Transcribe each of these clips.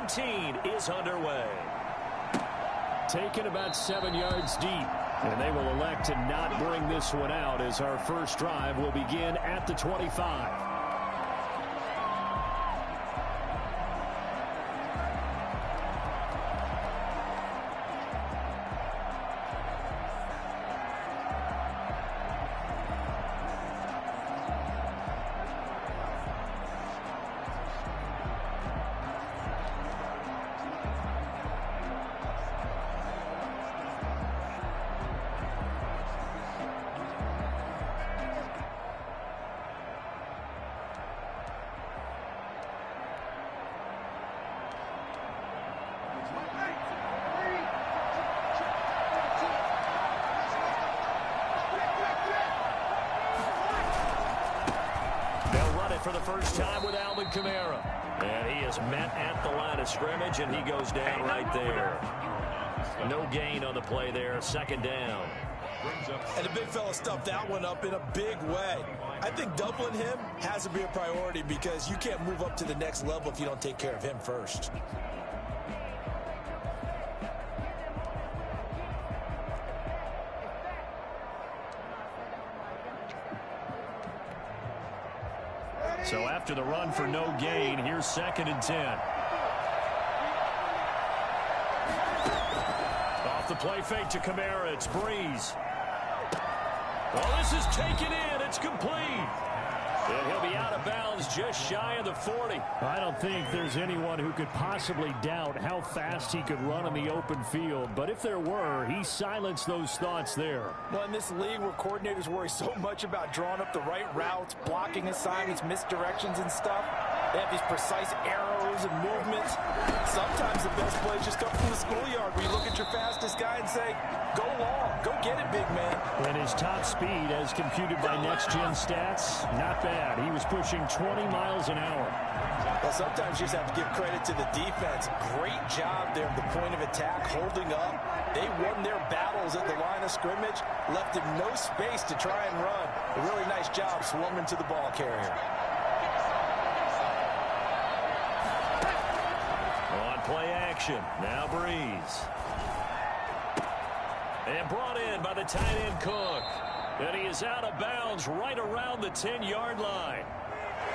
wk17 is underway. Taken about 7 yards deep. And they will elect to not bring this one out as our first drive will begin at the 25. For the first time with Alvin Kamara. And he is met at the line of scrimmage, and he goes down right there. No gain on the play there. Second down. And the big fella stuffed that one up in a big way. I think doubling him has to be a priority because you can't move up to the next level if you don't take care of him first. So after the run for no gain, here's 2nd and 10. Off the play fake to Kamara, it's Breeze. Well, this is taken in. It's complete. And he'll be out of bounds just shy of the 40. I don't think there's anyone who could possibly doubt how fast he could run in the open field. But if there were, he silenced those thoughts there. Well, in this league where coordinators worry so much about drawing up the right routes, blocking assignments, misdirections and stuff, they have these precise arrows and movements. Sometimes the best plays just come from the schoolyard where you look at your fastest guy and say, go long, go get it, big man. And his top speed, as computed by next-gen stats, not bad. He was pushing 20 miles an hour. Well, sometimes you just have to give credit to the defense. Great job there at the point of attack, holding up. They won their battles at the line of scrimmage, left him no space to try and run. A really nice job swarming to the ball carrier. On play action, now Breeze. And brought in by the tight end Cook. And he is out of bounds right around the 10-yard line.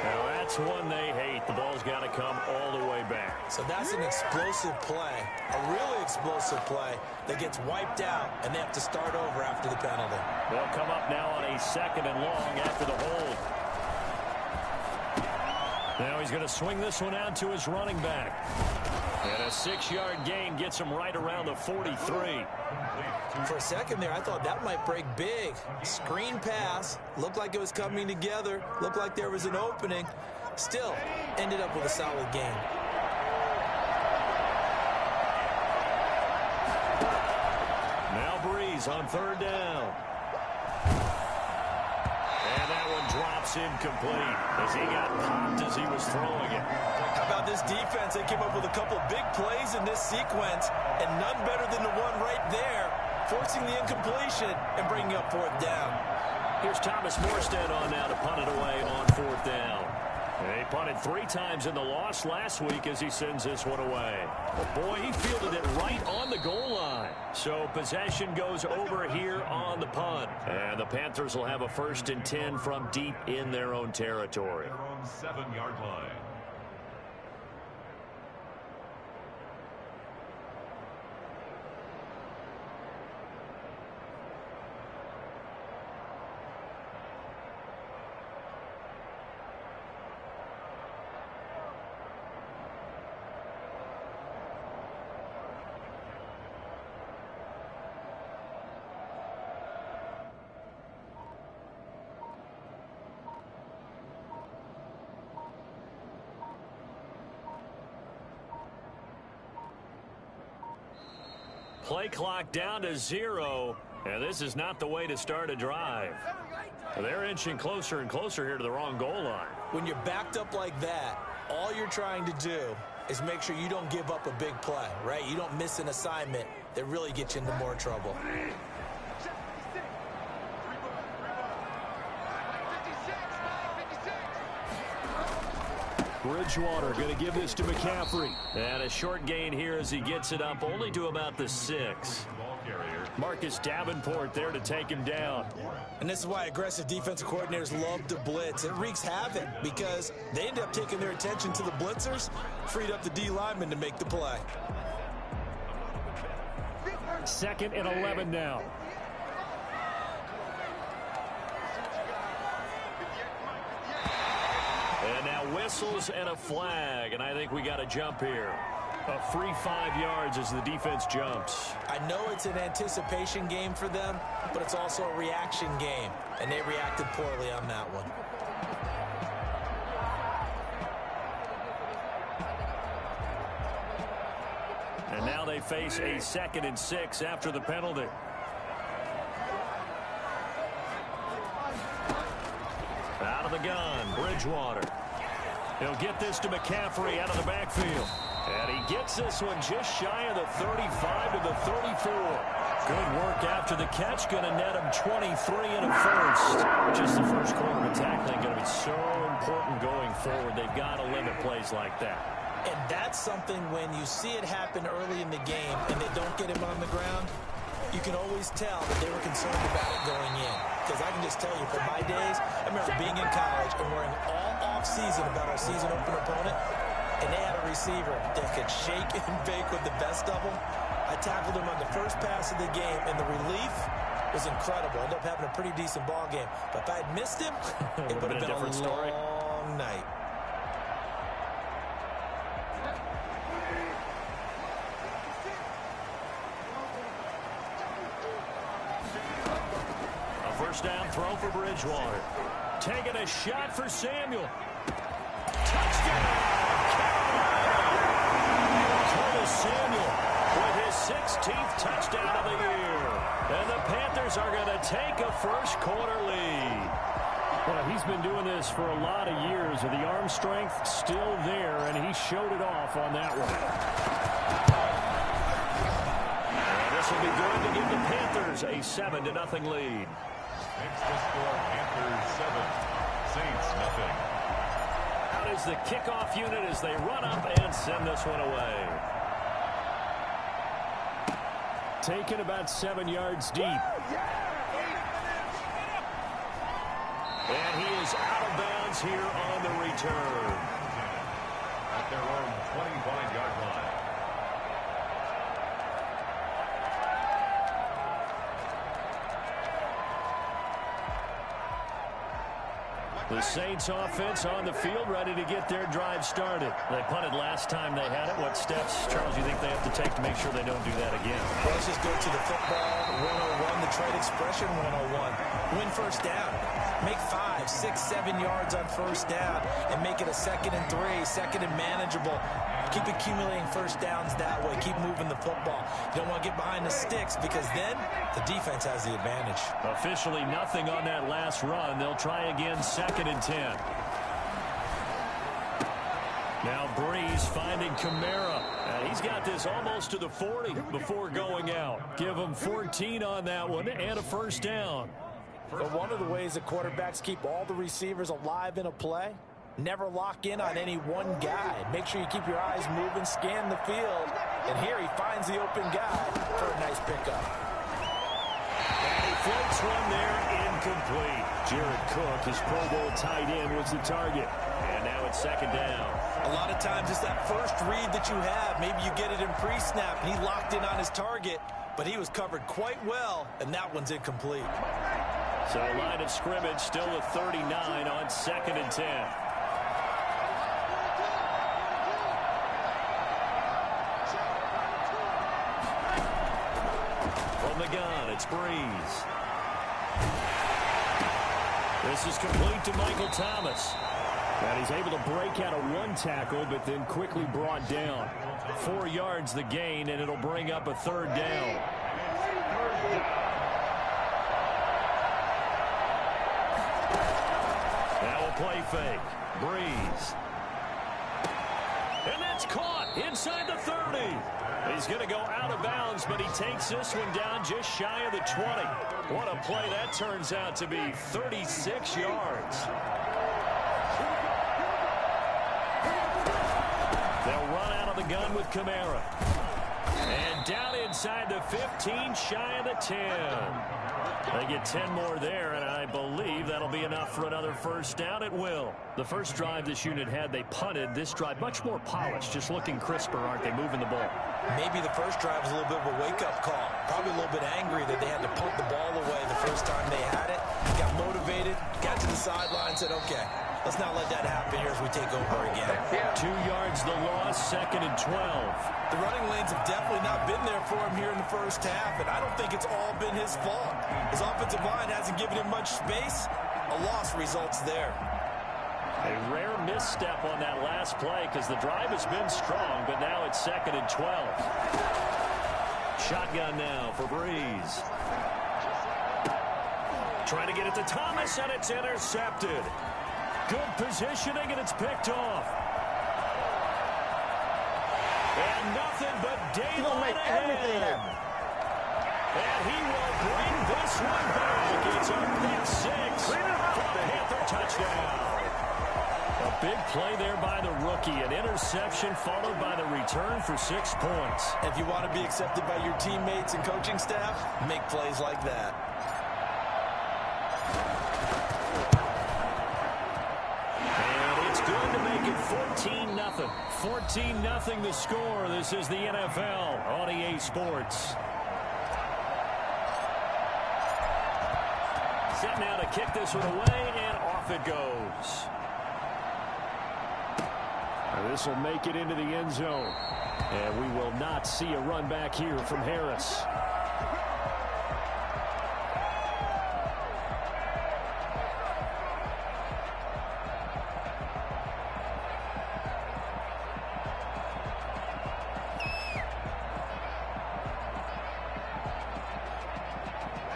Now that's one they hate. The ball's got to come all the way back. So that's an explosive play, a really explosive play that gets wiped out, and they have to start over after the penalty. They'll come up now on a 2nd and long after the hold. Now he's going to swing this one out to his running back. And a 6-yard gain gets him right around the 43. For a second there, I thought that might break big. Screen pass. Looked like it was coming together. Looked like there was an opening. Still, ended up with a solid gain. Now Breeze on 3rd down. And that one drops incomplete as he got popped as he was throwing it. How about this defense? They came up with a couple big plays in this sequence, and none better than the one right there, forcing the incompletion and bringing up 4th down. Here's Thomas Morstead on now to punt it away on 4th down. He punted 3 times in the loss last week as he sends this one away. But boy, he fielded it right on the goal line. So possession goes over here on the punt. And the Panthers will have a 1st and 10 from deep in their own territory. Their own 7-yard line. Play clock down to 0, and this is not the way to start a drive. They're inching closer and closer here to the wrong goal line. When you're backed up like that, all you're trying to do is make sure you don't give up a big play, right? You don't miss an assignment that really gets you into more trouble. Bridgewater going to give this to McCaffrey. And a short gain here as he gets it up only to about the 6. Marcus Davenport there to take him down. And this is why aggressive defensive coordinators love to blitz. It wreaks havoc because they end up taking their attention to the blitzers, freed up the D lineman to make the play. 2nd and 11 now. And now whistles and a flag, and I think we got a jump here. A free 5 yards as the defense jumps. I know it's an anticipation game for them, but it's also a reaction game, and they reacted poorly on that one. And now they face a 2nd and 6 after the penalty. Out of the gun, Bridgewater. He'll get this to McCaffrey out of the backfield. And he gets this one just shy of the 35 to the 34. Good work after the catch. Going to net him 23 and a first. Just the first quarter of tackling going to be so important going forward. They've got to limit plays like that. And that's something when you see it happen early in the game and they don't get him on the ground, you can always tell that they were concerned about it going in. Because I can just tell you, from my days, I remember being in college and worrying all off-season about our season opener opponent, and they had a receiver that could shake and bake with the best of them. I tackled him on the first pass of the game, and the relief was incredible. I ended up having a pretty decent ball game. But if I had missed him, it would have been a different story. long night. First down throw for Bridgewater. Taking a shot for Samuel. Touchdown! Curtis Samuel with his 16th touchdown of the year. And the Panthers are going to take a first quarter lead. Well, he's been doing this for a lot of years, with the arm strength still there, and he showed it off on that one. And this will be good to give the Panthers a 7-0 lead. Makes the score Panthers 7, Saints nothing. Out is the kickoff unit as they run up and send this one away. Taken about 7 yards deep. And he is out of bounds here on the return. At their own 25-yard line. The Saints offense on the field, ready to get their drive started. They punted last time they had it. What steps, Charles, you think they have to take to make sure they don't do that again? Well, let's just go to the football 101, the trade expression 101. Win first down. Make 5, 6, 7 yards on first down and make it a 2nd and 3, 2nd and manageable. Keep accumulating first downs that way. Keep moving the football. You don't want to get behind the sticks because then the defense has the advantage. Officially nothing on that last run. They'll try again 2nd and 10. Now Breeze finding Kamara. And he's got this almost to the 40 before going out. Give him 14 on that one and a first down. But one of the ways that quarterbacks keep all the receivers alive in a play, never lock in on any one guy. Make sure you keep your eyes moving, scan the field. And here he finds the open guy for a nice pickup. And he floats one there, incomplete. Jared Cook, his Pro Bowl tight end, was the target. And now it's 2nd down. A lot of times it's that first read that you have. Maybe you get it in pre-snap, and he locked in on his target, but he was covered quite well, and that one's incomplete. So line of scrimmage still at 39 on 2nd and 10. From the gun, it's Breeze. This is complete to Michael Thomas. And he's able to break out of one tackle, but then quickly brought down. 4 yards the gain, and it'll bring up a 3rd down. Now a play fake. Breeze. And that's caught inside the 30. He's going to go out of bounds, but he takes this one down just shy of the 20. What a play that turns out to be. 36 yards. the gun with Kamara. And down inside the 15, shy of the 10. They get 10 more there, and I believe that'll be enough for another first down. It will. The first drive this unit had, they punted. This drive, much more polished, just looking crisper, aren't they, moving the ball? Maybe the first drive was a little bit of a wake-up call. Probably a little bit angry that they had to punt the ball away the first time they had it. Got motivated, got to the sideline, said, okay, let's not let that happen here as we take over again. 2 yards the loss, 2nd and 12. The running lanes have definitely not been there for him here in the first half, and I don't think it's all been his fault. His offensive line hasn't given him much space. A loss results there. A rare misstep on that last play because the drive has been strong, but now it's 2nd and 12. Shotgun now for Breeze. Trying to get it to Thomas, and it's intercepted. Good positioning, and it's picked off. And nothing but daylight ahead. And he will bring this one back. It's a pick six. Panther touchdown. A big play there by the rookie. An interception followed by the return for 6 points. If you want to be accepted by your teammates and coaching staff, make plays like that. And it's going to make it 14-0. 14-0 the score. This is the NFL on EA Sports. Set now to kick this one away, and off it goes. This will make it into the end zone. And we will not see a run back here from Harris.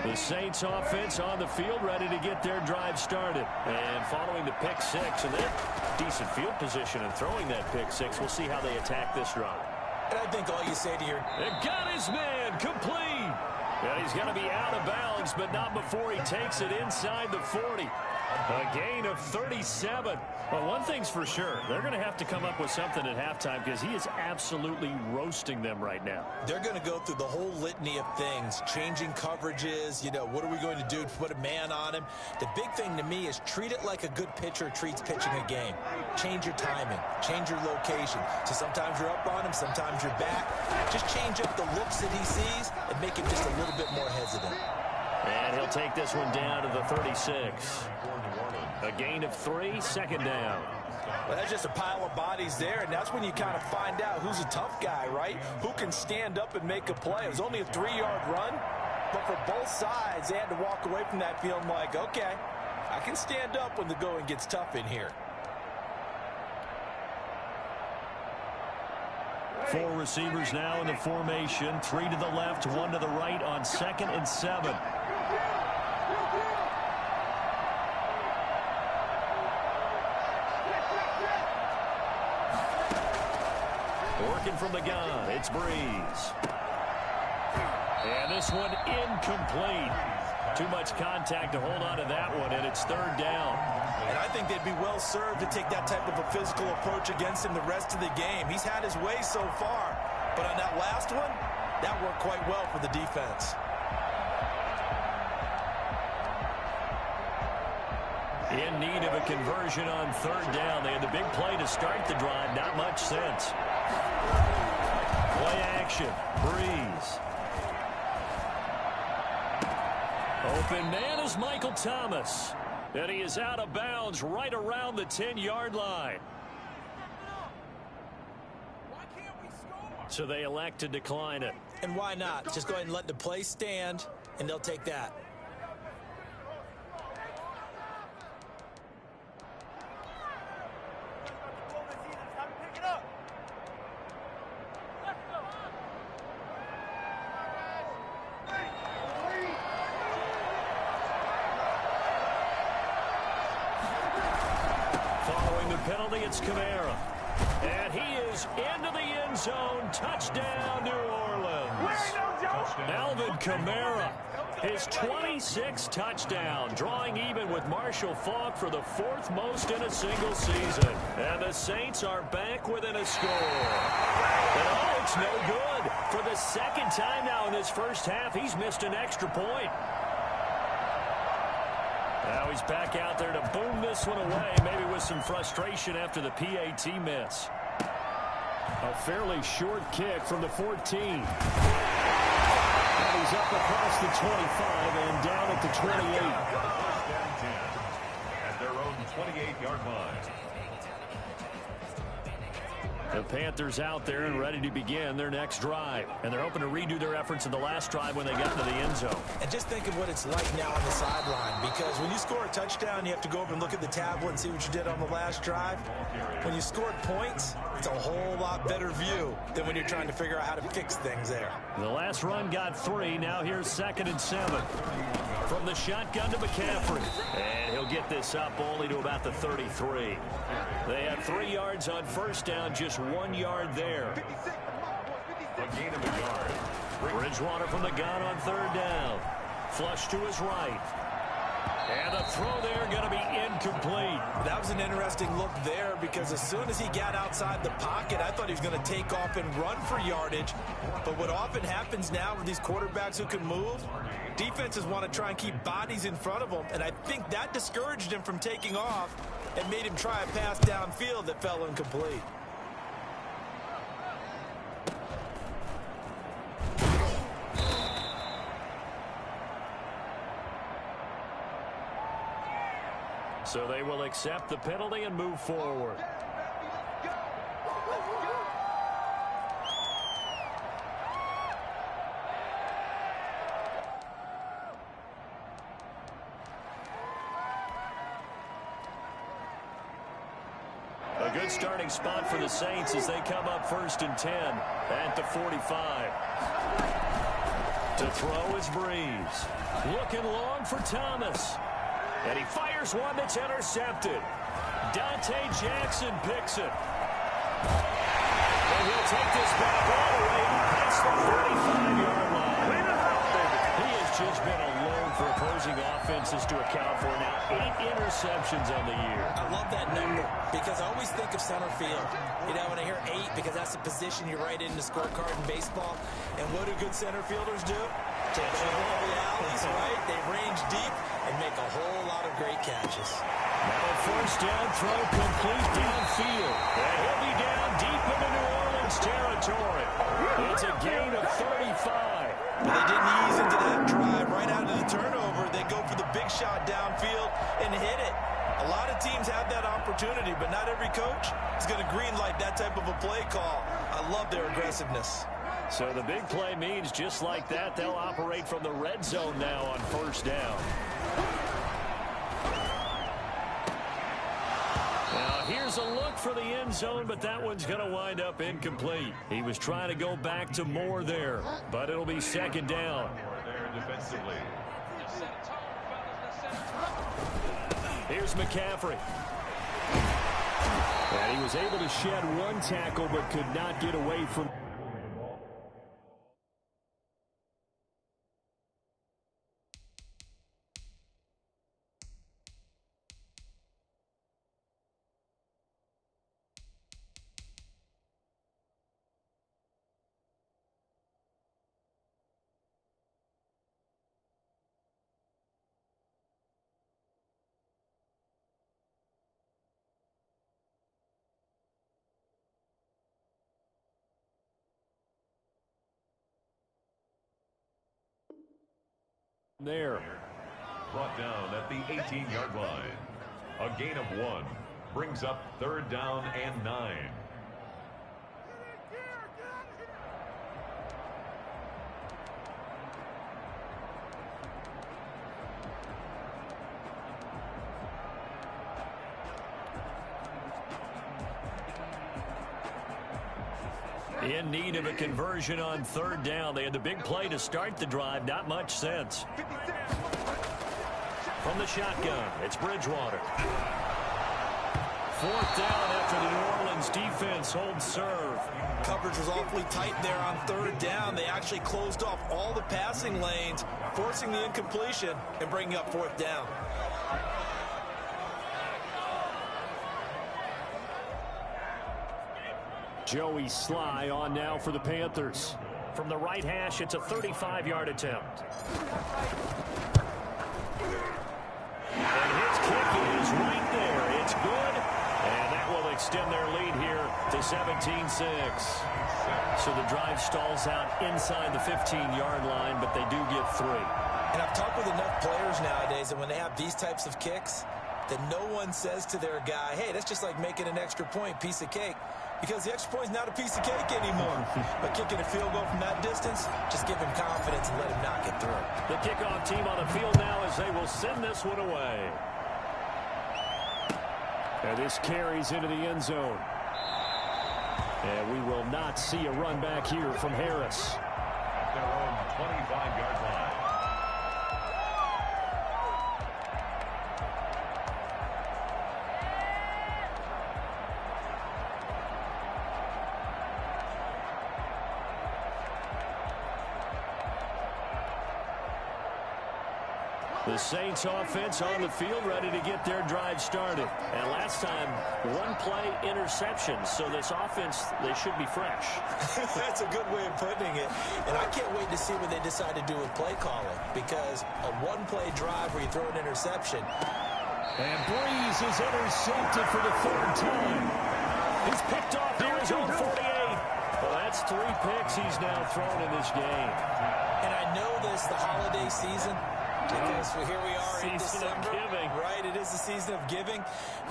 The Saints offense on the field, ready to get their drive started. And following the pick six, and they're decent field position and throwing that pick six. We'll see how they attack this drive. And I think all you say to your... It got his man complete. And he's going to be out of bounds, but not before he takes it inside the 40. A gain of 37. Well, one thing's for sure. They're going to have to come up with something at halftime because he is absolutely roasting them right now. They're going to go through the whole litany of things, changing coverages, you know, what are we going to do to put a man on him? The big thing to me is treat it like a good pitcher treats pitching a game. Change your timing, change your location. So sometimes you're up on him, sometimes you're back. Just change up the looks that he sees and make him just a little bit more hesitant. And he'll take this one down to the 36. A gain of 3, 2nd down. Well, that's just a pile of bodies there, and that's when you kind of find out who's a tough guy, right? Who can stand up and make a play. It was only a 3-yard run, but for both sides, they had to walk away from that feeling like, okay, I can stand up when the going gets tough in here. 4 receivers now in the formation. 3 to the left, 1 to the right on 2nd and 7. Working from the gun, it's Breeze. And this one incomplete. Too much contact to hold on to that one, and it's 3rd down. And I think they'd be well served to take that type of a physical approach against him the rest of the game. He's had his way so far, but on that last one, that worked quite well for the defense. In need of a conversion on 3rd down. They had the big play to start the drive. Not much sense. Play action. Breeze. Open man is Michael Thomas. And he is out of bounds right around the 10-yard line. So they elect to decline it. And why not? Just go ahead and let the play stand, and they'll take that. Penalty, it's Kamara. And he is into the end zone. Touchdown, New Orleans. Alvin Kamara His 26th touchdown, drawing even with Marshall Faulk for the 4th most in a single season. And the Saints are back within a score. And oh, it's no good. For the 2nd time now in this first half, he's missed an extra point. Now he's back out there to boom this one away, maybe with some frustration after the PAT miss. A fairly short kick from the 14. And he's up across the 25 and down at the 28. At their own 28-yard line. The Panthers out there and ready to begin their next drive. And they're hoping to redo their efforts in the last drive when they got into the end zone. And just think of what it's like now on the sideline, because when you score a touchdown, you have to go over and look at the tablet and see what you did on the last drive. When you scored points, it's a whole lot better view than when you're trying to figure out how to fix things there. The last run got 3. Now here's 2nd and 7. From the shotgun to McCaffrey. And he'll get this up only to about the 33. They have 3 yards on first down, just 1 yard there. A gain of a yard. Bridgewater from the gun on 3rd down. Flush to his right. And the throw there going to be incomplete. That was an interesting look there, because as soon as he got outside the pocket, I thought he was going to take off and run for yardage. But what often happens now with these quarterbacks who can move, defenses want to try and keep bodies in front of them, and I think that discouraged him from taking off and made him try a pass downfield that fell incomplete. So they will accept the penalty and move forward. A good starting spot for the Saints as they come up 1st and 10 at the 45. To throw is Breeze. Looking long for Thomas. And he fires one that's intercepted. Dante Jackson picks it. And he'll take this back all the way past the 45-yard line. He has just been alone for opposing offenses to account for now. 8 interceptions on the year. I love that number, because I always think of center field. You know, when I hear 8, because that's the position you write in the scorecard in baseball. And what do good center fielders do? Take over all the alleys, right? They range deep and make a whole lot of great catches. Now a 1st down throw complete downfield. And he'll be down deep into New Orleans territory. It's a gain of 35. But they didn't ease into that drive right out of the turnover. They go for the big shot downfield and hit it. A lot of teams have that opportunity, but not every coach is going to green light that type of a play call. I love their aggressiveness. So the big play means just like that, they'll operate from the red zone now on 1st down. Now here's a look for the end zone, but that one's going to wind up incomplete. He was trying to go back to Moore there, but it'll be 2nd down. There defensively. Here's McCaffrey. And he was able to shed 1 tackle, but could not get away from... there. Brought down at the 18-yard line. A gain of 1 brings up 3rd down and 9. In need of a conversion on 3rd down. They had the big play to start the drive. Not much sense. From the shotgun, it's Bridgewater. Fourth down after the New Orleans defense holds serve. Coverage was awfully tight there on third down. They actually closed off all the passing lanes, forcing the incompletion and bringing up fourth down. Joey Sly on now for the Panthers. From the right hash, it's a 35-yard attempt. And his kick is right there. It's good. And that will extend their lead here to 17-6. So the drive stalls out inside the 15-yard line, but they do get 3. And I've talked with enough players nowadays that when they have these types of kicks, that no one says to their guy, hey, that's just like making an extra point, piece of cake. Because the extra point is not a piece of cake anymore. But kicking a field goal from that distance, just give him confidence and let him knock it through. The kickoff team on the field now as they will send this one away. And this carries into the end zone. And we will not see a run back here from Harris. At their own 25-yard line. The Saints offense on the field ready to get their drive started. And last time, one-play interception. So this offense, they should be fresh. That's a good way of putting it. And I can't wait to see what they decide to do with play calling. Because a one-play drive where you throw an interception. And Breeze is intercepted for the third time. He's picked off near his own 48. Well, that's 3 picks he's now thrown in this game. And I know this, the holiday season. Because here we are in Season December. of giving. Right, it is the season of giving.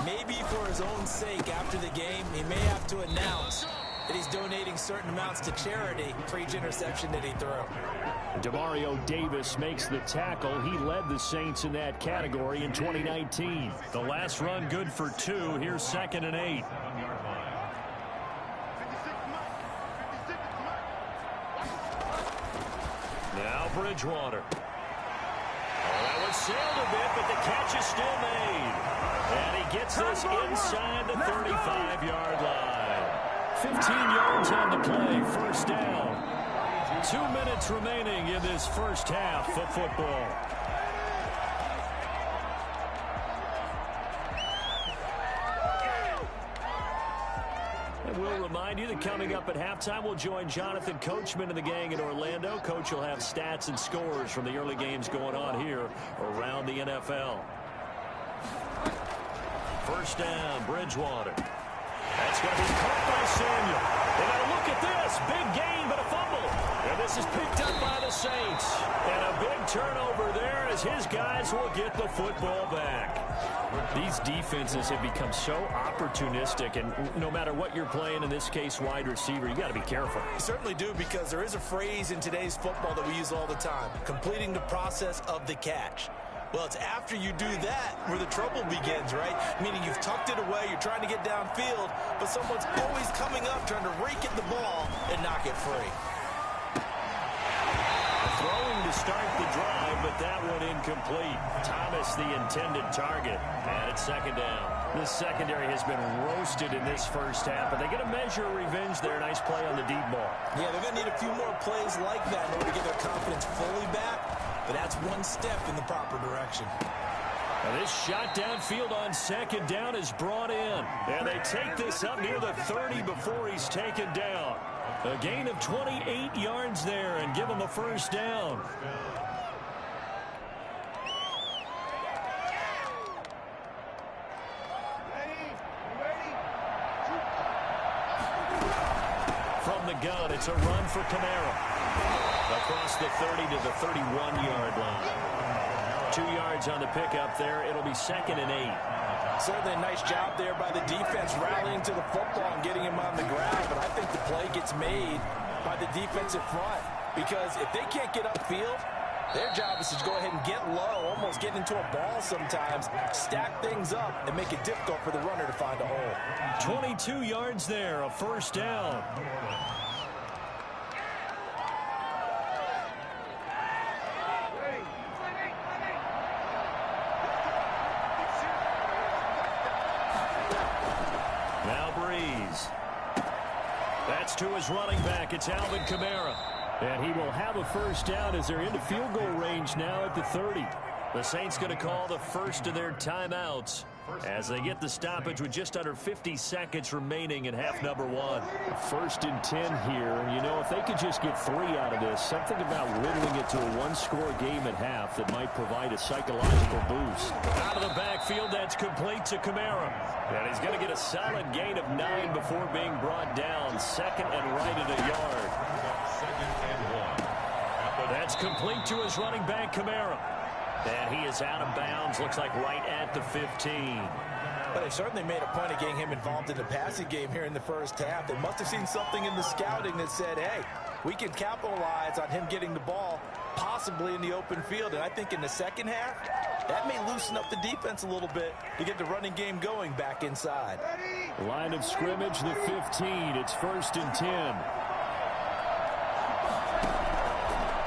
Maybe for his own sake after the game, he may have to announce that he's donating certain amounts to charity for each interception that he threw. Demario Davis makes the tackle. He led the Saints in that category in 2019. The last run good for 2. Here's 2nd and 8. Now Bridgewater. That one sailed a bit, but the catch is still made. And he gets this inside the 35-yard line. 15 yards on the play, first down. 2 minutes remaining in this first half of football. And we'll remind you that coming up at halftime, we'll join Jonathan Coachman and the gang in Orlando. Coach will have stats and scores from the early games going on here around the NFL. First down, Bridgewater. That's going to be caught by Samuel. And now look at this. Big gain, but a fumble. And this is picked up by the Saints. And a big turnover there as his guys will get the football back. These defenses have become so opportunistic, and no matter what you're playing, in this case wide receiver, you got to be careful. You certainly do, because there is a phrase in today's football that we use all the time, completing the process of the catch. Well, it's after you do that where the trouble begins, right? Meaning you've tucked it away, you're trying to get downfield, but someone's always coming up trying to rake at the ball and knock it free. Throwing to start the drive, but that one incomplete. Thomas, the intended target, and it's 2nd down. This secondary has been roasted in this first half, but they get a measure of revenge there. Nice play on the deep ball. Yeah, they're going to need a few more plays like that in order to get their confidence fully back, but that's one step in the proper direction. And this shot downfield on 2nd down is brought in, and they take this up near the 30 before he's taken down. A gain of 28 yards there and give him a first down. From the gun, it's a run for Kamara. Across the 30 to the 31-yard line. 2 yards on the pickup there. It'll be 2nd and 8. Certainly a nice job there by the defense rallying to the football and getting him on the ground, but I think the play gets made by the defensive front, because if they can't get upfield, their job is to go ahead and get low, almost get into a ball sometimes, stack things up, and make it difficult for the runner to find a hole. 22 yards there, a first down. Breeze. That's to his running back. It's Alvin Kamara. And he will have a first down as they're into field goal range now at the 30. The Saints going to call the first of their timeouts as they get the stoppage with just under 50 seconds remaining in half number one. First and 10 here. And, you know, if they could just get 3 out of this, something about whittling it to a one-score game at half that might provide a psychological boost. Out of the backfield, that's complete to Kamara. And he's going to get a solid gain of 9 before being brought down. Second and right at a yard. That's complete to his running back, Kamara. And he is out of bounds, looks like right at the 15. But they certainly made a point of getting him involved in the passing game here in the first half. They must have seen something in the scouting that said, hey, we can capitalize on him getting the ball, possibly in the open field. And I think in the second half, that may loosen up the defense a little bit to get the running game going back inside. Line of scrimmage, the 15. It's first and 10.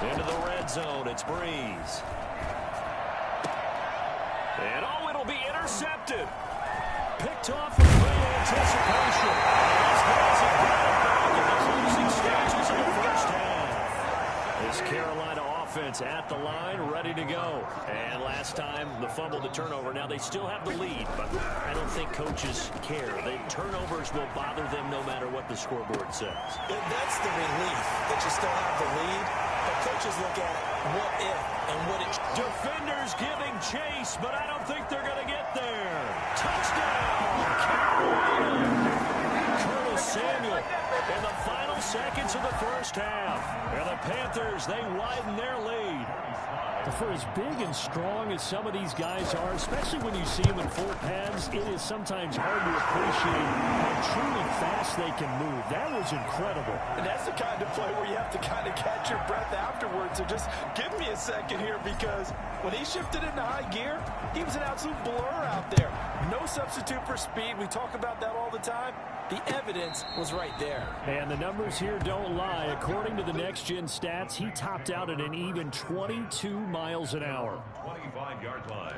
Into the red zone, it's Breeze. And it'll be intercepted. Picked off with great anticipation. These guys have got it back in the closing stages of the first half. This Carolina offense at the line, ready to go. And last time, the fumble, the turnover. Now, they still have the lead, but I don't think coaches care. The turnovers will bother them no matter what the scoreboard says. That's the relief that you still have the lead. But coaches look at what if and what it. Defenders giving chase, but I don't think they're going to get there. Touchdown, Carolina. Curtis Samuel in the final seconds of the first half. And the Panthers, they widen their lead. For as big and strong as some of these guys are, especially when you see them in full pads, it is sometimes hard to appreciate how truly fast they can move. That was incredible. And that's the kind of play where you have to kind of catch your breath afterwards. So just give me a second here, because when he shifted into high gear, he was an absolute blur out there. No substitute for speed. We talk about that all the time. The evidence was right there. And the numbers here don't lie. According to the next-gen stats, he topped out at an even 22 miles an hour. 25-yard line.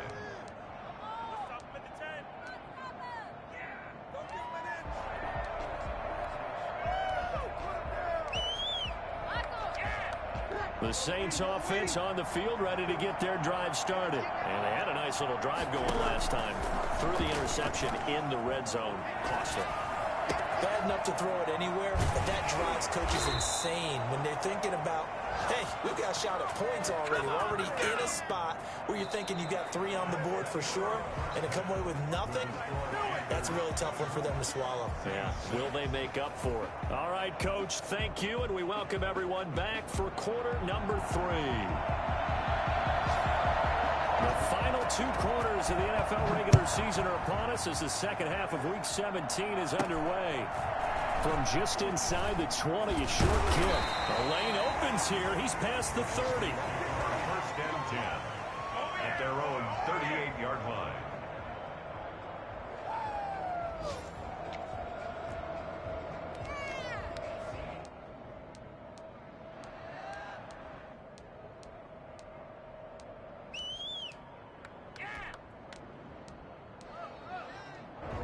The Saints offense on the field, ready to get their drive started. And they had a nice little drive going last time. Threw the interception in the red zone. Cost them. Bad enough to throw it anywhere, but that drives coaches insane when they're thinking about, hey, we've got a shot at points already. We're already in a spot where you're thinking you got 3 on the board for sure, and to come away with nothing, that's a really tough one for them to swallow. Yeah, will they make up for it? All right, Coach, thank you, and we welcome everyone back for quarter number 3. The final 2 quarters of the NFL regular season are upon us as the second half of Week 17 is underway. From just inside the 20, a short kick. The lane opens here. He's past the 30. First and 10 at their own 38-yard line.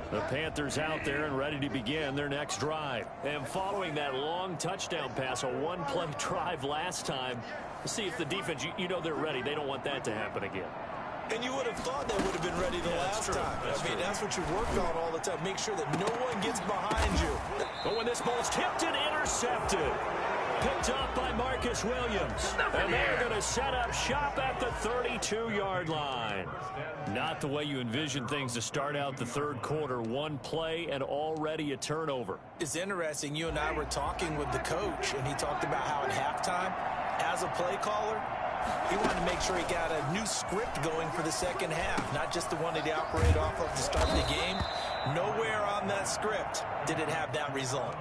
The Panthers out there and ready to begin their next drive. And following that long touchdown pass, a one-play drive last time, we'll see if the defense, you know they're ready. They don't want that to happen again. And you would have thought they would have been ready the last time. That's what you worked on all the time. Make sure that no one gets behind you. But when this ball's tipped and intercepted, picked up by Marcus Williams. And they're going to set up shop at the 32-yard line. Not the way you envision things to start out the third quarter. One play and already a turnover. It's interesting. You and I were talking with the coach, and he talked about how at halftime, as a play caller, he wanted to make sure he got a new script going for the second half, not just the one that he operated off of to start the game. Nowhere on that script did it have that result.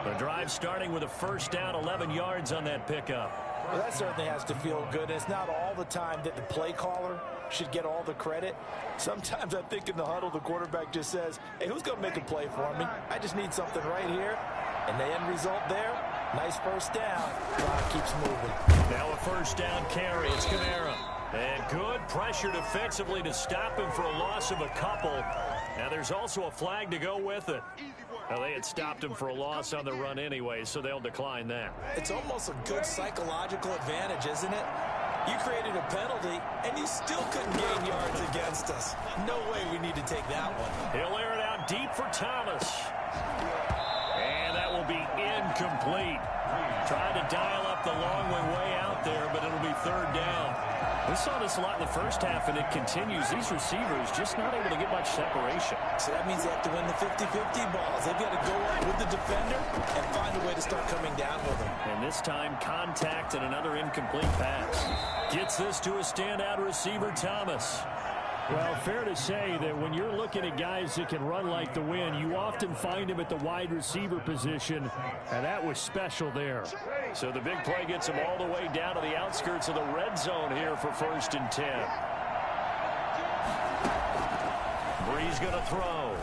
The drive starting with a first down, 11 yards on that pickup. Well, that certainly has to feel good. It's not all the time that the play caller should get all the credit. Sometimes I think in the huddle, the quarterback just says, hey, who's going to make a play for me? I just need something right here. And the end result there, nice first down. Clock keeps moving. Now a first down carry. It's Kamara. And good pressure defensively to stop him for a loss of a couple. Now there's also a flag to go with it. Well, they had stopped him for a loss on the run anyway, so they'll decline that. It's almost a good psychological advantage, isn't it? You created a penalty, and you still couldn't gain yards against us. No way we need to take that one. He'll air it out deep for Thomas. And that will be incomplete. Trying to dial up the long way out there, but it'll be third down. We saw this a lot in the first half, and it continues. These receivers just not able to get much separation. So that means they have to win the 50-50 balls. They've got to go up with the defender and find a way to start coming down with them. And this time, contact and another incomplete pass. Gets this to a standout receiver, Thomas. Well, fair to say that when you're looking at guys that can run like the wind, you often find him at the wide receiver position, and that was special there. So the big play gets him all the way down to the outskirts of the red zone here for 1st and 10. Breeze going to throw.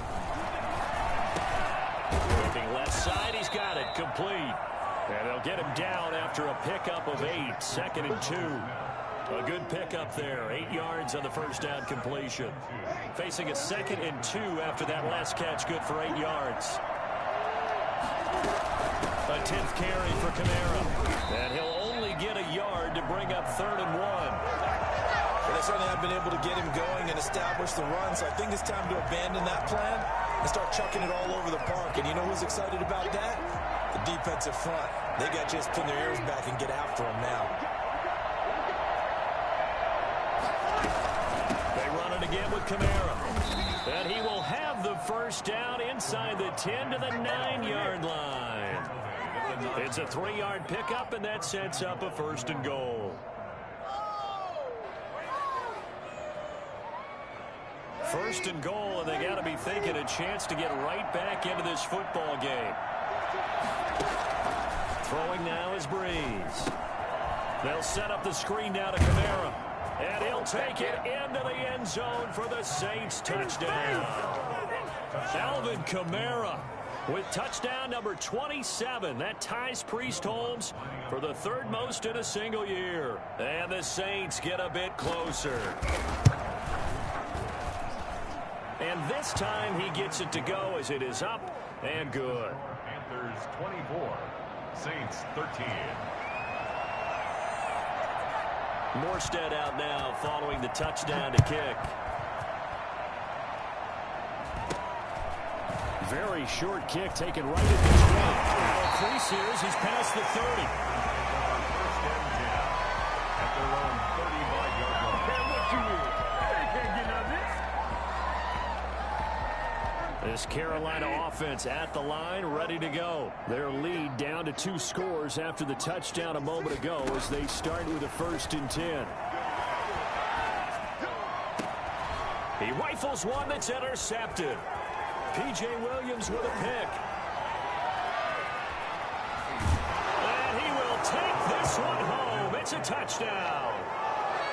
Looking left side, he's got it, complete. And they'll get him down after a pickup of 8, 2nd and 2. A good pickup there, 8 yards on the first down completion. Facing a 2nd and 2 after that last catch, good for 8 yards. A 10th carry for Kamara. And he'll only get a yard to bring up 3rd and 1. Well, they certainly have been able to get him going and establish the run, so I think it's time to abandon that plan and start chucking it all over the park. And you know who's excited about that? The defensive front. They got to just pin their ears back and get after him now. Again with Kamara. And he will have the first down inside the 10 to the 9-yard line. It's a 3-yard pickup, and that sets up a 1st and goal. 1st and goal, and they got to be thinking a chance to get right back into this football game. Throwing now is Breeze. They'll set up the screen now to Kamara. And he'll take it into the end zone for the Saints touchdown. Alvin Kamara with touchdown number 27. That ties Priest Holmes for the 3rd most in a single year. And the Saints get a bit closer. And this time he gets it to go as it is up and good. Panthers 24, Saints 13. Morstead out now following the touchdown to kick. Very short kick taken right at the 20. Crease here as he's past the 30. First and 10 at their own 35-yard line. This Carolina offense at the line, ready to go. Their lead down to 2 scores after the touchdown a moment ago as they start with a 1st and 10. He rifles one that's intercepted. P.J. Williams with a pick. And he will take this one home. It's a touchdown.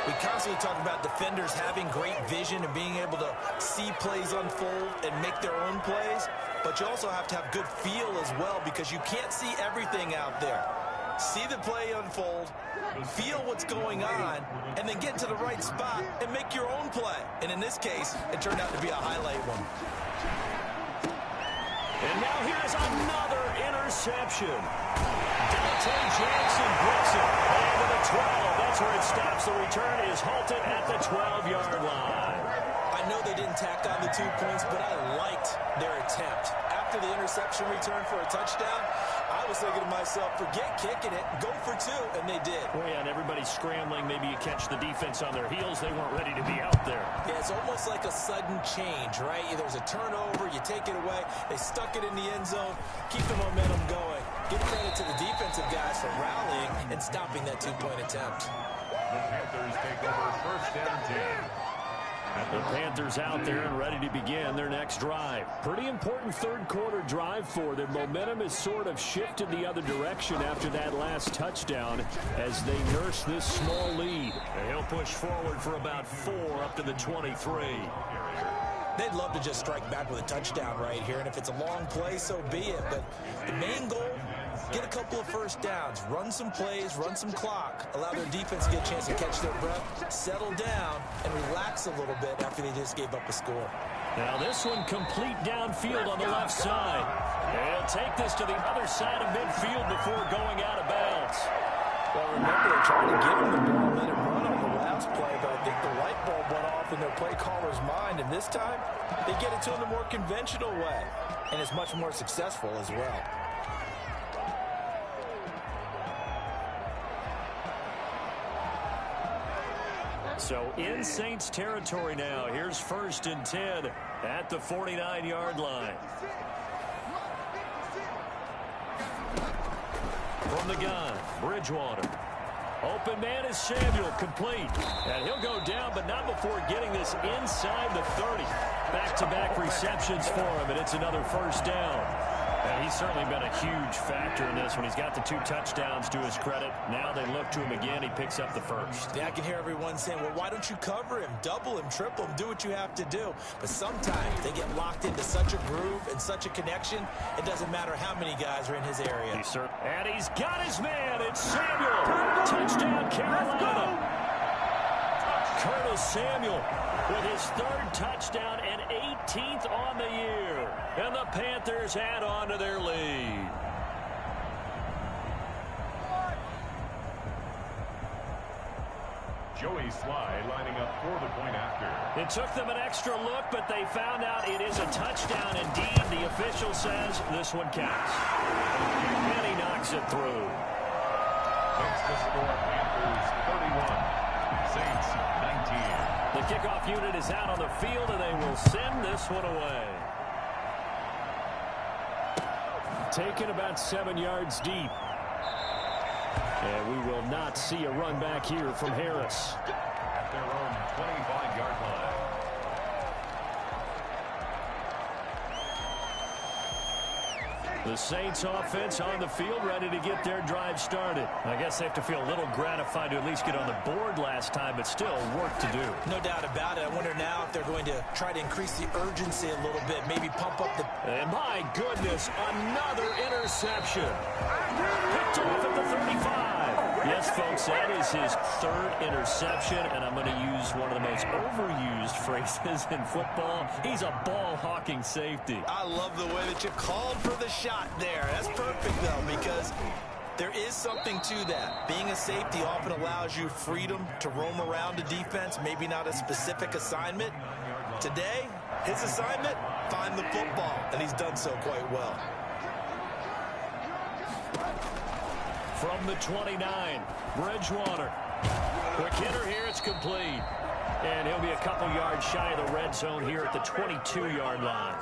We constantly talk about defenders having great vision and being able to see plays unfold and make their own plays, but you also have to have good feel as well because you can't see everything out there. See the play unfold, feel what's going on, and then get to the right spot and make your own play. And in this case, it turned out to be a highlight one. And now here's another interception. Dante Jackson brings it into the 12. That's where it stops. The return is halted at the 12-yard line. I know they didn't tack on the 2 points, but I liked their attempt. After the interception return for a touchdown, I was thinking to myself, forget kicking it, go for 2, and they did. Oh, yeah, and everybody's scrambling. Maybe you catch the defense on their heels. They weren't ready to be out there. Yeah, it's almost like a sudden change, right? There's a turnover, you take it away, they stuck it in the end zone, keep the momentum going. Give credit to the defensive guys for rallying and stopping that 2-point attempt. The Panthers take over 1st and 10. The Panthers out there and ready to begin their next drive. Pretty important 3rd quarter drive for them. Momentum has sort of shifted the other direction after that last touchdown as they nurse this small lead. And he'll push forward for about 4 up to the 23. They'd love to just strike back with a touchdown right here, and if it's a long play, so be it. But the main goal, get a couple of 1st downs, run some plays, run some clock, allow their defense to get a chance to catch their breath, settle down, and relax a little bit after they just gave up a score. Now this one complete downfield on the left side. He'll take this to the other side of midfield before going out of bounds. Well, remember, they're trying to give him the ball and let him run on the last play, but I think the light bulb went off in their play caller's mind, and this time they get it to him the more conventional way, and it's much more successful as well. So in Saints territory now. Here's 1st and 10 at the 49-yard line. From the gun, Bridgewater. Open man is Samuel, complete. And he'll go down, but not before getting this inside the 30. Back-to-back receptions for him, and it's another 1st down. And he's certainly been a huge factor in this when he's got the 2 touchdowns to his credit. Now they look to him again. He picks up the 1st. Yeah, I can hear everyone saying, well, why don't you cover him, double him, triple him, do what you have to do. But sometimes they get locked into such a groove and such a connection, it doesn't matter how many guys are in his area. And he's got his man. It's Samuel. Touchdown, Carolina. Curtis Samuel with his 3rd touchdown and 18th on the year. And the Panthers add on to their lead. Joey Sly lining up for the point after. It took them an extra look, but they found out it is a touchdown indeed. The official says this one counts. And he knocks it through. Makes the score Panthers 31, Saints 19. The kickoff unit is out on the field, and they will send this one away. Taken about 7 yards deep. And we will not see a run back here from Harris. At their own 25-yard line. The Saints offense on the field, ready to get their drive started. I guess they have to feel a little gratified to at least get on the board last time, but still work to do. No doubt about it. I wonder now if they're going to try to increase the urgency a little bit, maybe pump up the... And my goodness, another interception. Picked off at the 35. Yes, folks, that is his 3rd interception, and I'm going to use one of the most overused phrases in football. He's a ball-hawking safety. I love the way that you called for the shot there. That's perfect, though, because there is something to that. Being a safety often allows you freedom to roam around a defense, maybe not a specific assignment. Today, his assignment, find the football, and he's done so quite well. From the 29, Bridgewater. Quick hitter here, it's complete. And he'll be a couple yards shy of the red zone here at the 22-yard line.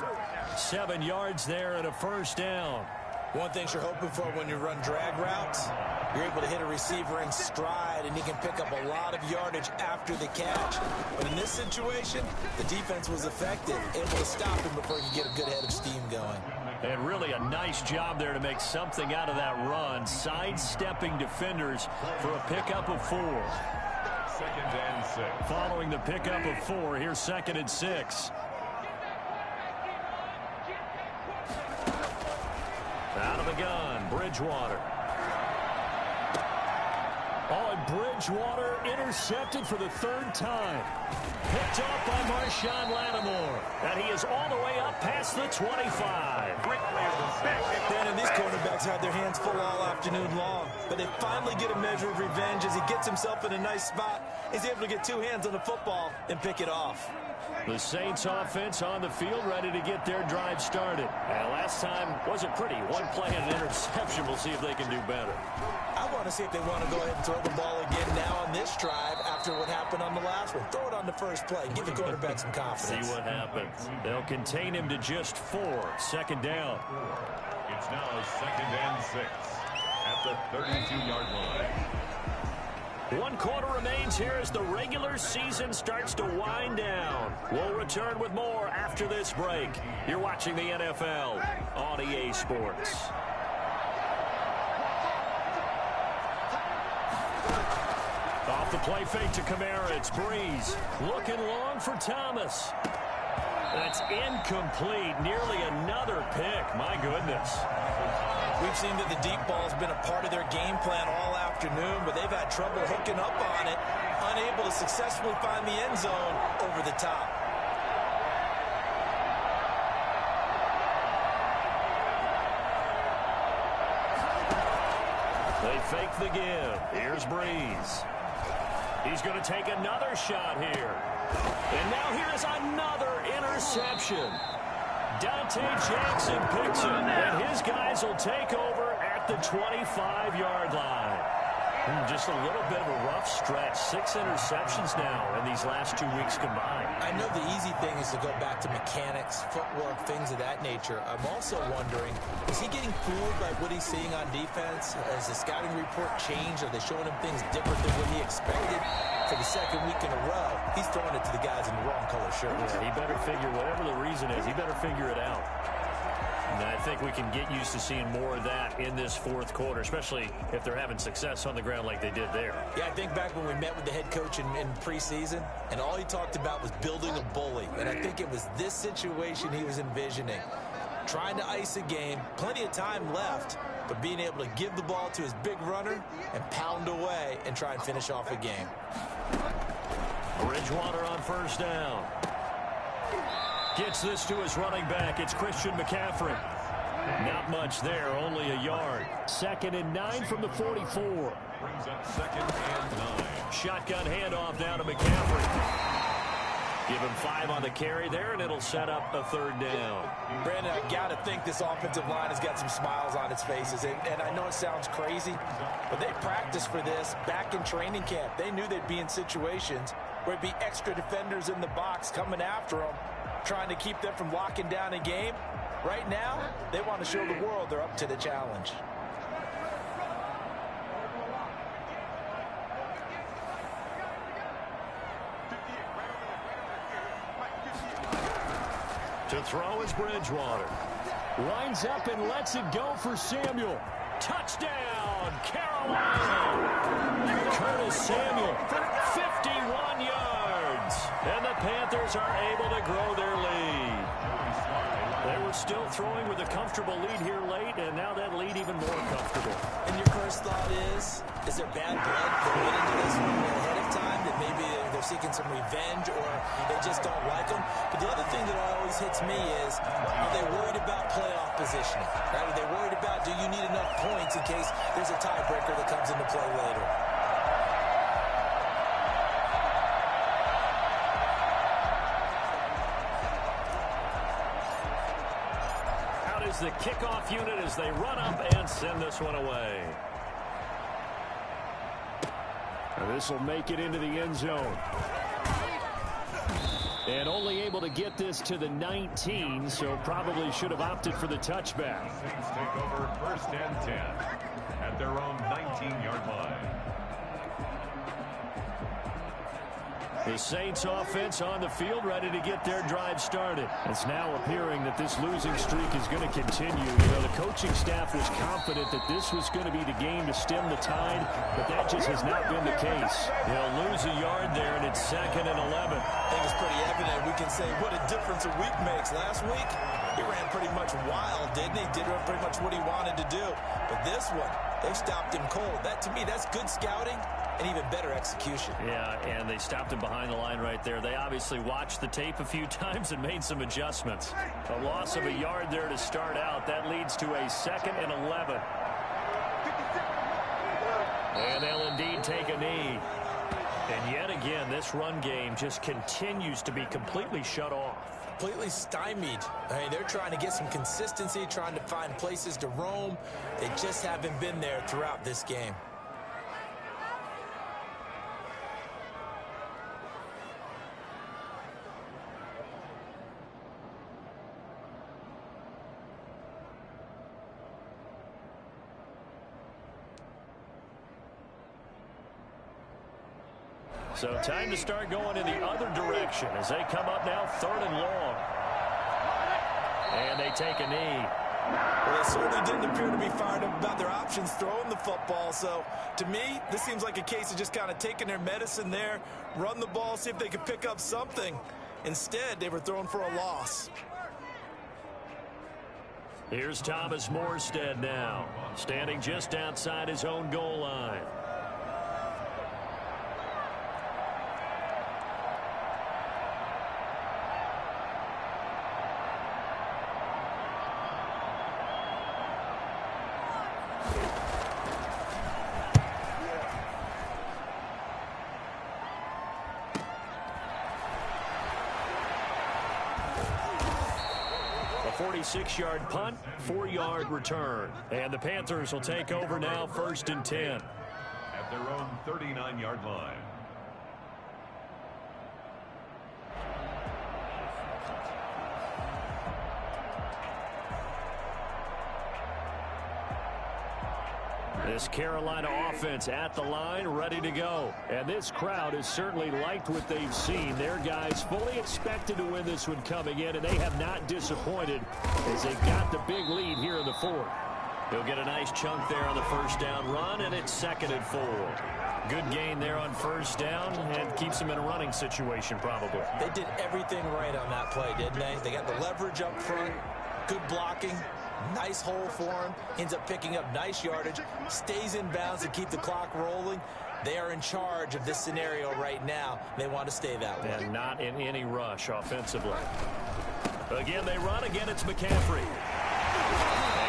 7 yards there and a 1st down. One thing you're hoping for when you run drag routes, you're able to hit a receiver in stride, and he can pick up a lot of yardage after the catch. But in this situation, the defense was effective, able to stop him before he could get a good head of steam going. And really a nice job there to make something out of that run, sidestepping defenders for a pickup of 4. 2nd and 6. Following the pickup of 4, here's 2nd and 6. Out of the gun, Bridgewater. Oh, and Bridgewater intercepted for the 3rd time. Picked off by Marshawn Lattimore. And he is all the way up past the 25. Dan and these cornerbacks had their hands full all afternoon long, but they finally get a measure of revenge as he gets himself in a nice spot. He's able to get 2 hands on the football and pick it off. The Saints offense on the field, ready to get their drive started. And last time wasn't pretty. 1 play and an interception. We'll see if they can do better. I want to see if they want to go ahead and throw the ball again now on this drive after what happened on the last one. Throw it on the first play. Give the quarterback some confidence. See what happens. They'll contain him to just 4. 2nd down. It's now 2nd and 6 at the 32-yard line. 1 quarter remains here as the regular season starts to wind down. We'll return with more after this break. You're watching the NFL on EA Sports. Off the play fake to Kamara, it's Breeze. Looking long for Thomas. That's incomplete. Nearly another pick. My goodness. We've seen that the deep ball has been a part of their game plan all afternoon, but they've had trouble hooking up on it, unable to successfully find the end zone over the top. They fake the give. Here's Breeze. He's going to take another shot here. And now here is another interception. Dante Jackson picks it, and his guys will take over at the 25-yard line. Just a little bit of a rough stretch. 6 interceptions now in these last 2 weeks combined. I know the easy thing is to go back to mechanics, footwork, things of that nature. I'm also wondering, is he getting fooled by what he's seeing on defense? Has the scouting report changed? Are they showing him things different than what he expected? For the second week in a row, he's throwing it to the guys in the wrong color shirts. Yeah, he better figure, whatever the reason is, he better figure it out. And I think we can get used to seeing more of that in this fourth quarter, especially if they're having success on the ground like they did there. Yeah, I think back when we met with the head coach in preseason, and all he talked about was building a bully. And I think it was this situation he was envisioning. Trying to ice a game, plenty of time left, but being able to give the ball to his big runner and pound away and try and finish off a game. Bridgewater on first down. Gets this to his running back. It's Christian McCaffrey. Not much there, only a yard. 2nd and 9 from the 44. Brings up 2nd and 9. Shotgun handoff down to McCaffrey. Give him 5 on the carry there, and it'll set up a 3rd down. Brandon, I got to think this offensive line has got some smiles on its faces. And I know it sounds crazy, but they practiced for this back in training camp. They knew they'd be in situations where it'd be extra defenders in the box coming after them, trying to keep them from locking down a game. Right now, they want to show the world they're up to the challenge. To throw is Bridgewater. Lines up and lets it go for Samuel. Touchdown, Carolina! Curtis Samuel, 51 yards. And the Panthers are able to grow their lead. They were still throwing with a comfortable lead here late, and now that lead even more comfortable. And your first thought is there bad blood going into this one ahead of time, that maybe they're seeking some revenge or they just don't like them? But the other thing that always hits me is, are they worried about playoff positioning? Right? Are they worried about, do you need enough points in case there's a tiebreaker that comes into play later? The kickoff unit as they run up and send this one away. This will make it into the end zone. And only able to get this to the 19, so probably should have opted for the touchback. Saints take over 1st and 10 at their own 19-yard line. The Saints offense on the field, ready to get their drive started. It's now appearing that this losing streak is going to continue. You know, the coaching staff was confident that this was going to be the game to stem the tide, but that just has not been the case. They'll lose a yard there, and it's 2nd and 11. I think it's pretty evident. We can say what a difference a week makes. Last week, he ran pretty much wild, didn't he? Did pretty much what he wanted to do. But this one, they stopped him cold. That, to me, that's good scouting and even better execution. Yeah, and they stopped him behind the line right there. They obviously watched the tape a few times and made some adjustments. A loss of a yard there to start out. That leads to a 2nd and 11. And they'll indeed take a knee. And yet again, this run game just continues to be completely shut off. Completely stymied. I mean, they're trying to get some consistency, trying to find places to roam. They just haven't been there throughout this game. So time to start going in the other direction as they come up now 3rd and long. And they take a knee. Well, they certainly didn't appear to be fired up about their options throwing the football. So, to me, this seems like a case of just kind of taking their medicine there, run the ball, see if they could pick up something. Instead, they were throwing for a loss. Here's Thomas Morstead now, standing just outside his own goal line. 46-yard punt, 4-yard return. And the Panthers will take over now, 1st and 10. At their own 39-yard line. This Carolina offense at the line, ready to go. And this crowd has certainly liked what they've seen. Their guys fully expected to win this one coming in, and they have not disappointed as they've got the big lead here in the 4th. He'll get a nice chunk there on the first down run, and it's 2nd and 4. Good gain there on first down, and keeps them in a running situation probably. They did everything right on that play, didn't they? They got the leverage up front, good blocking. Nice hole for him. Ends up picking up nice yardage. Stays in bounds to keep the clock rolling. They are in charge of this scenario right now. They want to stay that way. And not in any rush offensively. Again, they run. Again, it's McCaffrey.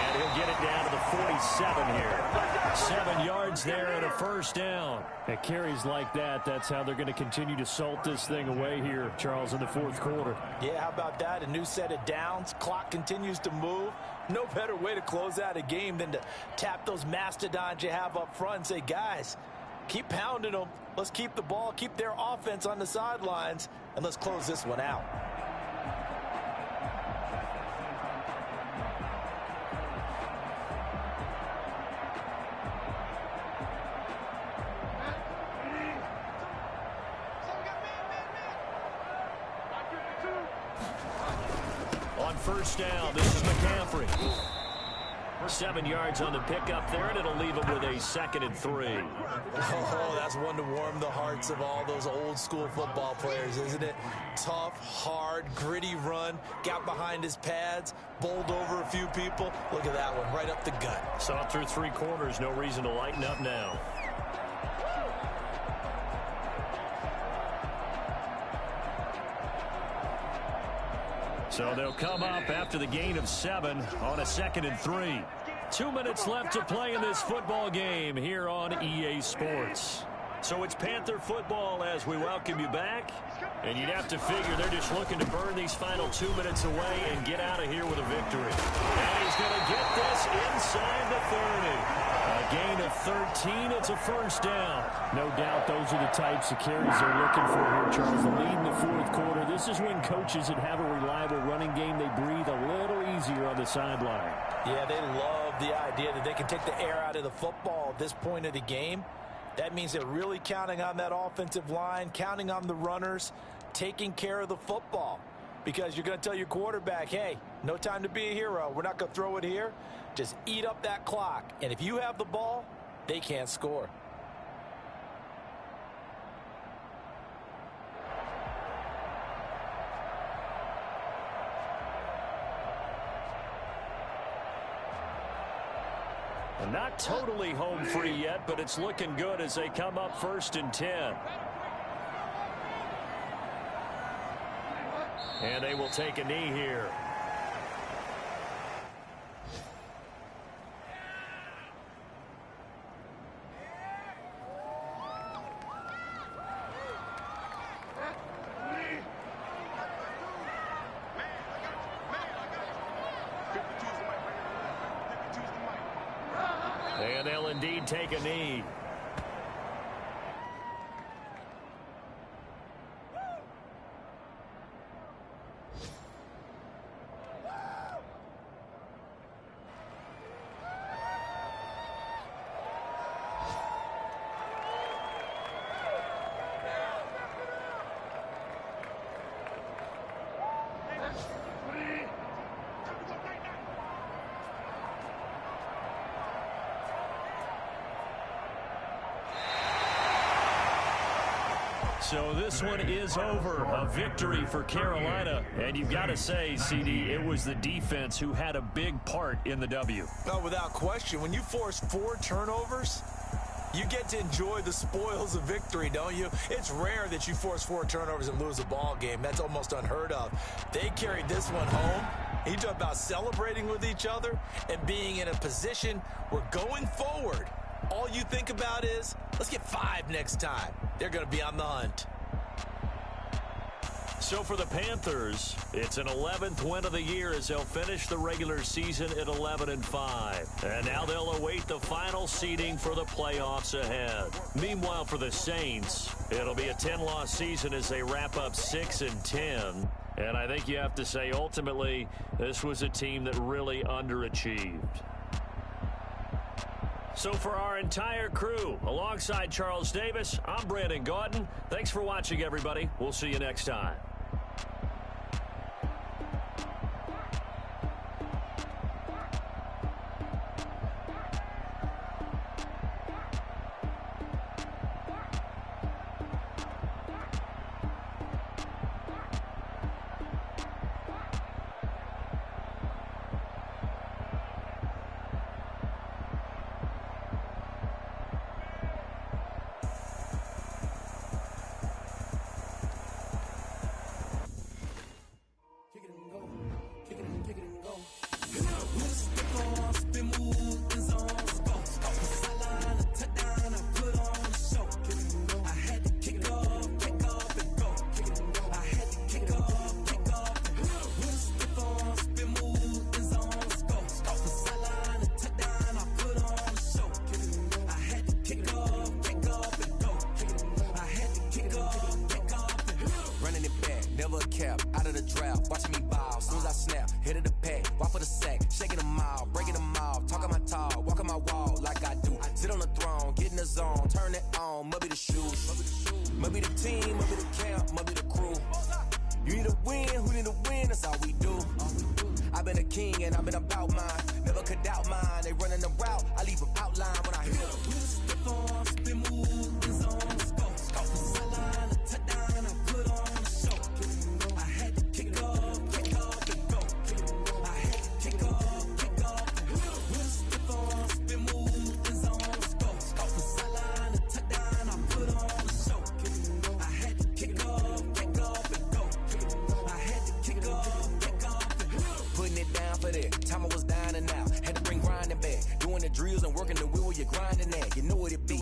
And he'll get it down to the 47 here. 7 yards there and a first down. At carries like that, that's how they're going to continue to salt this thing away here, Charles, in the 4th quarter. Yeah, how about that? A new set of downs. Clock continues to move. No better way to close out a game than to tap those mastodons you have up front and say, guys, keep pounding them. Let's keep the ball, keep their offense on the sidelines, and let's close this one out. First down, this is McCaffrey. 7 yards on the pickup there, and it'll leave him with a 2nd and 3. Oh, that's one to warm the hearts of all those old school football players, isn't it? Tough, hard, gritty run, got behind his pads, bowled over a few people. Look at that one, right up the gut. Saw it through 3 quarters, no reason to lighten up now. So they'll come up after the gain of 7 on a 2nd and 3. 2 minutes left to play in this football game here on EA Sports. So it's Panther football as we welcome you back. And you'd have to figure they're just looking to burn these final 2 minutes away and get out of here with a victory. And he's going to get this inside the 30. A gain of 13. It's a first down. No doubt those are the types of carries they're looking for here, Charles. The lead in the 4th quarter. This is when coaches that have a reliable running game, they breathe a little easier on the sideline. Yeah, they love the idea that they can take the air out of the football at this point of the game. That means they're really counting on that offensive line, counting on the runners, taking care of the football. Because you're going to tell your quarterback, hey, no time to be a hero. We're not going to throw it here. Just eat up that clock. And if you have the ball, they can't score. Not totally home free yet, but it's looking good as they come up 1st and 10. And they will take a knee here. And they'll indeed take a knee. So this one is over. A victory for Carolina. And you've got to say, CD, it was the defense who had a big part in the W. No, without question. When you force 4 turnovers, you get to enjoy the spoils of victory, don't you? It's rare that you force 4 turnovers and lose a ball game. That's almost unheard of. They carried this one home. You talk about celebrating with each other and being in a position where going forward, all you think about is, let's get 5 next time. They're going to be on the hunt. So for the Panthers, it's an 11th win of the year as they'll finish the regular season at 11-5. And now they'll await the final seeding for the playoffs ahead. Meanwhile, for the Saints, it'll be a 10-loss season as they wrap up 6-10. And I think you have to say, ultimately, this was a team that really underachieved. So for our entire crew, alongside Charles Davis, I'm Brandon Gaudin. Thanks for watching, everybody. We'll see you next time. Time I was down and out, had to bring grinding back, doing the drills and working the wheel, you're grinding that, you know what it be.